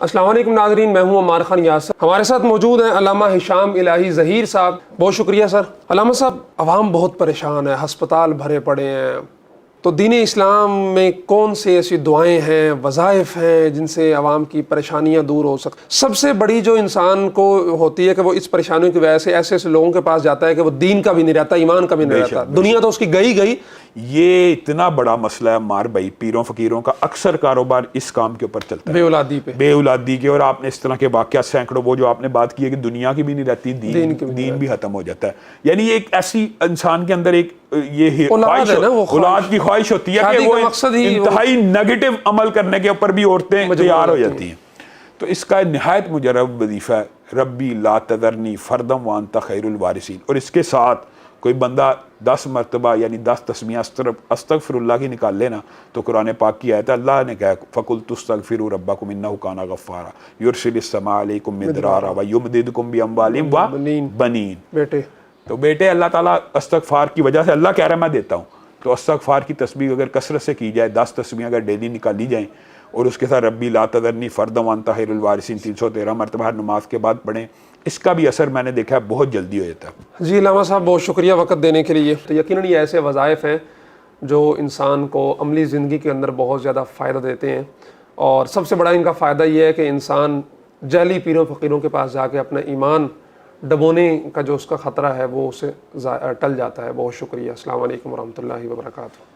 السلام علیکم ناظرین، میں ہوں عمار خان یاسر. ہمارے ساتھ موجود ہیں علامہ ہشام الہی ظہیر صاحب. بہت شکریہ سر. علامہ صاحب، عوام بہت پریشان ہے، ہسپتال بھرے پڑے ہیں، تو دین اسلام میں کون سی ایسی دعائیں ہیں، وظائف ہیں جن سے عوام کی پریشانیاں دور ہو سکتی؟ سب سے بڑی جو انسان کو ہوتی ہے کہ وہ اس پریشانیوں کی وجہ سے ایسے لوگوں کے پاس جاتا ہے کہ وہ دین کا بھی نہیں رہتا، ایمان کا بھی نہیں رہتا، دنیا تو اس کی گئی. یہ اتنا بڑا مسئلہ ہے عمار بھائی، پیروں فقیروں کا اکثر کاروبار اس کام کے اوپر چلتا ہے، بے اولادی پہ، بے اولادی کے. اور آپ نے اس طرح کے واقعات سینکڑوں، وہ جو آپ نے بات کی ہے کہ دنیا کی بھی نہیں رہتی، دین بھی ختم ہو جاتا ہے. یعنی ایک ایسی انسان کے اندر ایک یہ اولاد ہے نا، وہ اولاد کی خواہش ہوتی ہے کہ وہ انتہائی نیگیٹو عمل کرنے کے اوپر بھی عورتیں تیار ہو جاتی ہیں. تو اس کا نہایت مجرب وظیفہ ہے ربی لا تذرنی فردم وانت خیر الوارثین. اور اس کے ساتھ کوئی بندہ 10 مرتبہ یعنی 10 تسمیہ استغفر اللہ کی نکال لینا تو قرآن پاک کی آیت ہے، اللہ نے کہا فَقُلْتُ اسْتَغْفِرُوا رَبَّكُمْ إِنَّهُ كَانَ غَفَّارًا يُرْسِلِ السَّمَاءَ عَلَيْكُمْ مِدْرَارًا وَيُمْدِدْكُمْ بِأَمْوَالٍ وَبَنِينَ. بیٹے بیٹے اللہ تعالیٰ استغفار کی وجہ سے اللہ کہہ رہا ہے میں دیتا ہوں. تو استغفار کی تسبیح اگر کثرت سے کی جائے، 10 تسبیح اگر ڈیلی نکالی جائیں اور اس کے ساتھ ربی لا تذرنی فردا وانت خیر الوارثین 313 مرتبہ ہر نماز کے بعد پڑھیں، اس کا بھی اثر میں نے دیکھا ہے بہت جلدی ہو جاتا ہے. جی علامہ صاحب، بہت شکریہ وقت دینے کے لیے. تو یقیناً یہ ایسے وظائف ہیں جو انسان کو عملی زندگی کے اندر بہت زیادہ فائدہ دیتے ہیں، اور سب سے بڑا ان کا فائدہ یہ ہے کہ انسان جعلی پیروں فقیروں کے پاس جا کے اپنا ایمان ڈبونے کا جو اس کا خطرہ ہے وہ اسے ٹل جاتا ہے. بہت شکریہ. السلام علیکم ورحمۃ اللہ وبرکاتہ.